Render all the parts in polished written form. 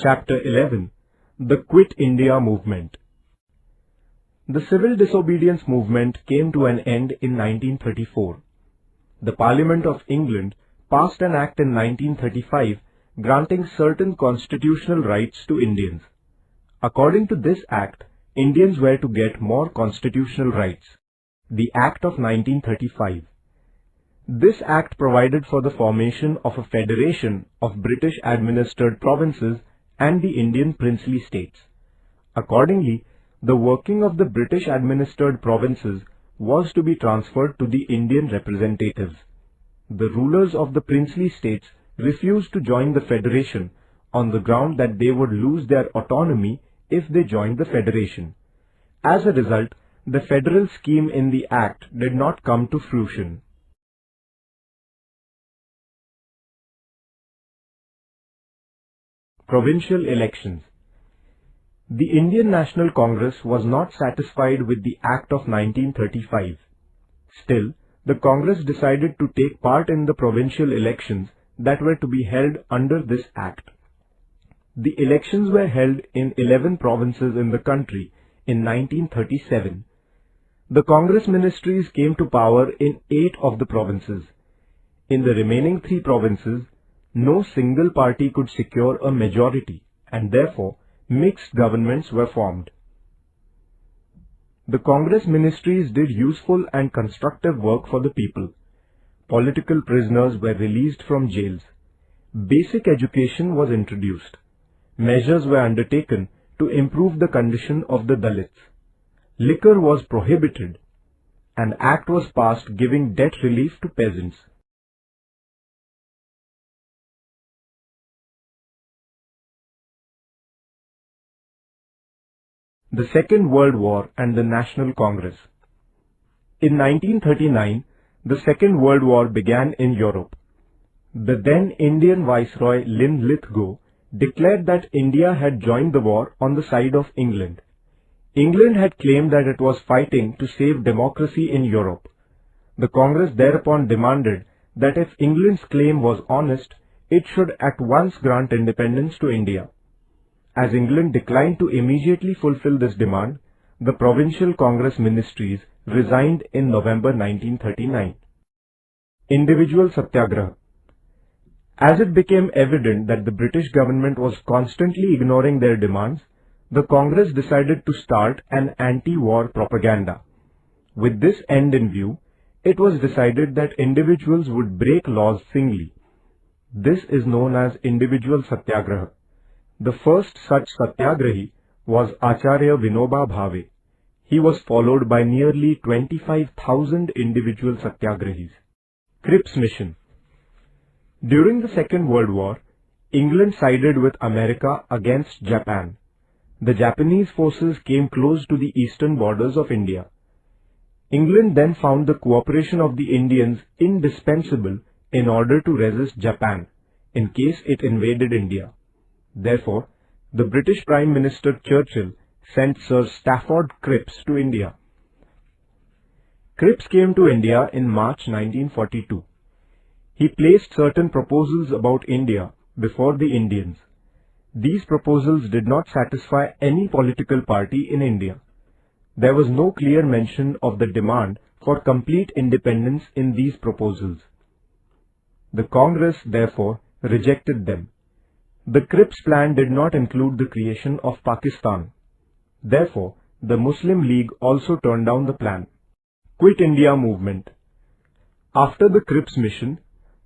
Chapter 11. The Quit India Movement. The civil disobedience movement came to an end in 1934. The Parliament of England passed an Act in 1935 granting certain constitutional rights to Indians. According to this Act, Indians were to get more constitutional rights. The Act of 1935. This Act provided for the formation of a federation of British-administered provinces and the Indian princely states. Accordingly, the working of the British-administered provinces was to be transferred to the Indian representatives. The rulers of the princely states refused to join the federation on the ground that they would lose their autonomy if they joined the federation. As a result, the federal scheme in the Act did not come to fruition. Provincial Elections. The Indian National Congress was not satisfied with the Act of 1935. Still, the Congress decided to take part in the provincial elections that were to be held under this Act. The elections were held in 11 provinces in the country in 1937. The Congress ministries came to power in 8 of the provinces. In the remaining 3 provinces, no single party could secure a majority, and therefore mixed governments were formed. The Congress ministries did useful and constructive work for the people. Political prisoners were released from jails. Basic education was introduced. Measures were undertaken to improve the condition of the Dalits. Liquor was prohibited. An act was passed giving debt relief to peasants. The Second World War and the National Congress. In 1939, the Second World War began in Europe. The then Indian Viceroy Linlithgow declared that India had joined the war on the side of England. England had claimed that it was fighting to save democracy in Europe. The Congress thereupon demanded that if England's claim was honest, it should at once grant independence to India. As England declined to immediately fulfill this demand, the Provincial Congress ministries resigned in November 1939. Individual Satyagraha. As it became evident that the British government was constantly ignoring their demands, the Congress decided to start an anti-war propaganda. With this end in view, it was decided that individuals would break laws singly. This is known as Individual Satyagraha. The first such satyagrahi was Acharya Vinoba Bhave. He was followed by nearly 25,000 individual satyagrahis. Cripps Mission. During the Second World War, England sided with America against Japan. The Japanese forces came close to the eastern borders of India. England then found the cooperation of the Indians indispensable in order to resist Japan in case it invaded India. Therefore, the British Prime Minister Churchill sent Sir Stafford Cripps to India. Cripps came to India in March 1942. He placed certain proposals about India before the Indians. These proposals did not satisfy any political party in India. There was no clear mention of the demand for complete independence in these proposals. The Congress, therefore, rejected them. The Cripps plan did not include the creation of Pakistan. Therefore, the Muslim League also turned down the plan. Quit India Movement. After the Cripps Mission,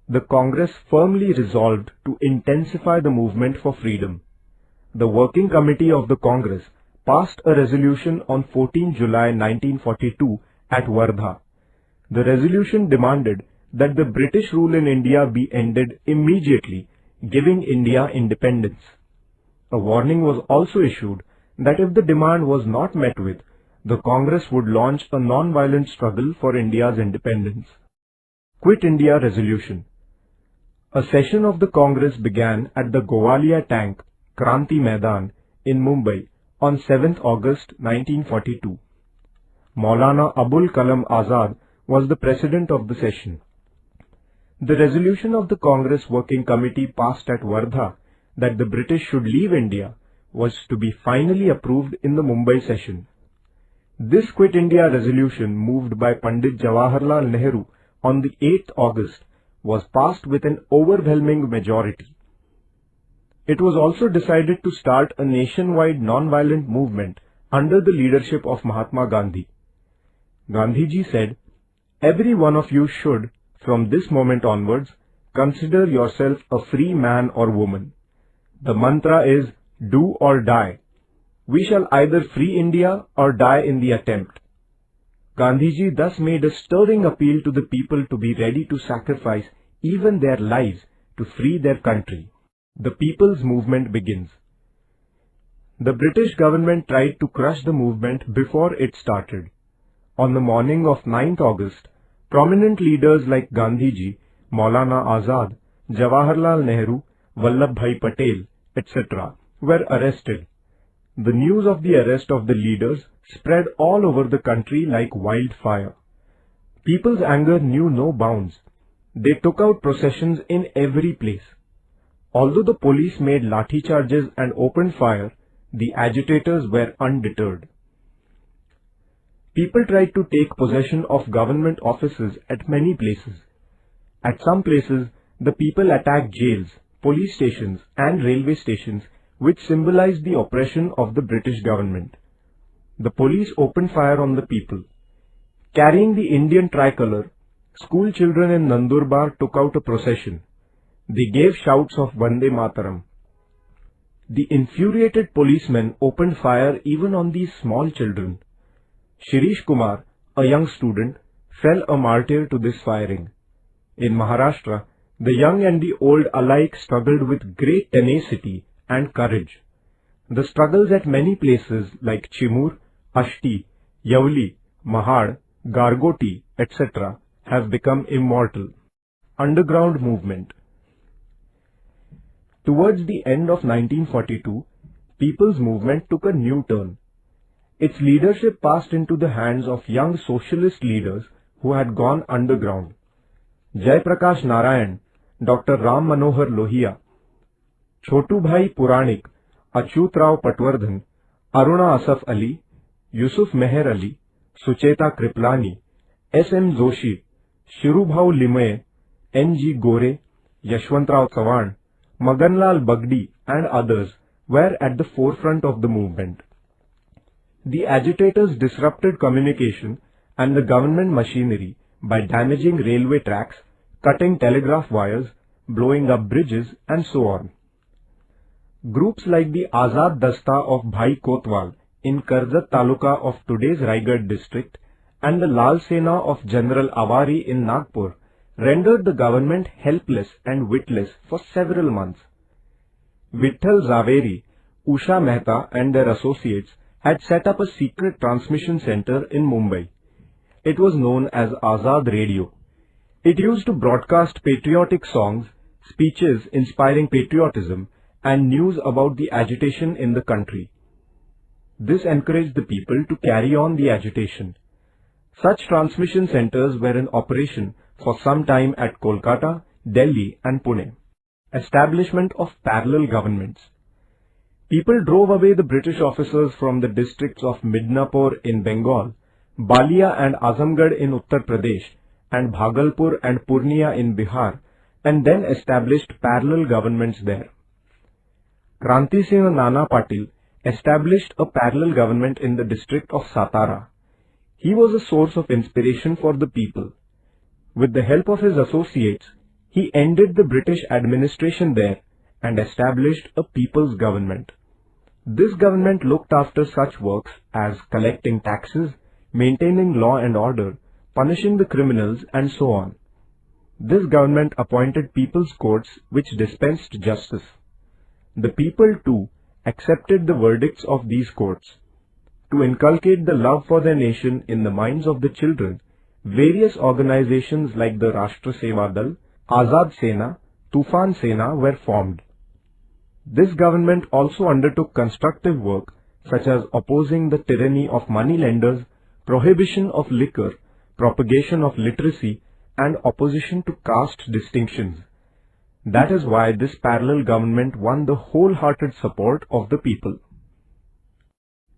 the Congress firmly resolved to intensify the movement for freedom. The Working Committee of the Congress passed a resolution on 14 July 1942 at Wardha. The resolution demanded that the British rule in India be ended immediately, giving India independence. A warning was also issued that if the demand was not met with, the Congress would launch a non-violent struggle for India's independence. Quit India Resolution. A session of the Congress began at the Gowalia Tank, Kranti Maidan in Mumbai on 7th August 1942. Maulana Abul Kalam Azad was the president of the session. The resolution of the Congress Working Committee passed at Wardha that the British should leave India was to be finally approved in the Mumbai session. This Quit India resolution, moved by Pandit Jawaharlal Nehru on the 8th August, was passed with an overwhelming majority. It was also decided to start a nationwide non-violent movement under the leadership of Mahatma Gandhi. Gandhiji said, "Every one of you should, from this moment onwards, consider yourself a free man or woman. The mantra is, do or die. We shall either free India or die in the attempt." Gandhiji thus made a stirring appeal to the people to be ready to sacrifice even their lives to free their country. The people's movement begins. The British government tried to crush the movement before it started. On the morning of 9th August, prominent leaders like Gandhiji, Maulana Azad, Jawaharlal Nehru, Vallabhbhai Patel, etc. were arrested. The news of the arrest of the leaders spread all over the country like wildfire. People's anger knew no bounds. They took out processions in every place. Although the police made lathi charges and opened fire, the agitators were undeterred. People tried to take possession of government offices at many places. At some places, the people attacked jails, police stations and railway stations, which symbolized the oppression of the British government. The police opened fire on the people. Carrying the Indian tricolour, school children in Nandurbar took out a procession. They gave shouts of Vande Mataram. The infuriated policemen opened fire even on these small children. Shirish Kumar, a young student, fell a martyr to this firing. In Maharashtra, the young and the old alike struggled with great tenacity and courage. The struggles at many places like Chimur, Ashti, Yavli, Mahad, Gargoti, etc. have become immortal. Underground movement. Towards the end of 1942, people's movement took a new turn. Its leadership passed into the hands of young socialist leaders who had gone underground. Jai Prakash Narayan, Dr. Ram Manohar Lohia, Chotu Bhai Puranik, Achyut Rao Patwardhan, Aruna Asaf Ali, Yusuf Meher Ali, Sucheta Kriplani, S.M. Joshi, Shirubhau Limaye, N.G. Gore, Yashwantrao Chavan, Maganlal Bagdi and others were at the forefront of the movement. The agitators disrupted communication and the government machinery by damaging railway tracks, cutting telegraph wires, blowing up bridges and so on. Groups like the Azad Dasta of Bhai Kotwal in Karjat Taluka of today's Raigad district and the Lal Sena of General Awari in Nagpur rendered the government helpless and witless for several months. Vitthal Zaveri, Usha Mehta and their associates had set up a secret transmission center in Mumbai. It was known as Azad Radio. It used to broadcast patriotic songs, speeches inspiring patriotism, and news about the agitation in the country. This encouraged the people to carry on the agitation. Such transmission centers were in operation for some time at Kolkata, Delhi and Pune. Establishment of parallel governments. People drove away the British officers from the districts of Midnapur in Bengal, Balia and Azamgarh in Uttar Pradesh, and Bhagalpur and Purnia in Bihar, and then established parallel governments there. Kranti Singh Nana Patil established a parallel government in the district of Satara. He was a source of inspiration for the people. With the help of his associates, he ended the British administration there and established a people's government. This government looked after such works as collecting taxes, maintaining law and order, punishing the criminals and so on. This government appointed people's courts which dispensed justice. The people too accepted the verdicts of these courts. To inculcate the love for their nation in the minds of the children, various organizations like the Rashtra Seva Dal, Azad Sena, Tufan Sena were formed. This government also undertook constructive work such as opposing the tyranny of money lenders, prohibition of liquor, propagation of literacy and opposition to caste distinctions. That is why this parallel government won the wholehearted support of the people.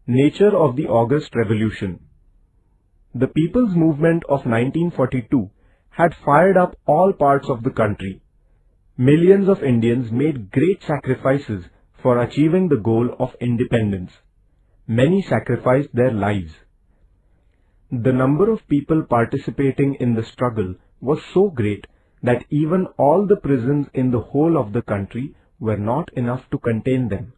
Nature of the August Revolution. The People's Movement of 1942 had fired up all parts of the country. Millions of Indians made great sacrifices for achieving the goal of independence. Many sacrificed their lives. The number of people participating in the struggle was so great that even all the prisons in the whole of the country were not enough to contain them.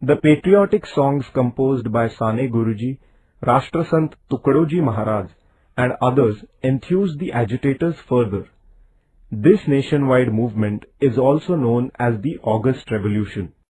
The patriotic songs composed by Sane Guruji, Rashtrasant Tukadoji Maharaj and others enthused the agitators further. This nationwide movement is also known as the August Revolution.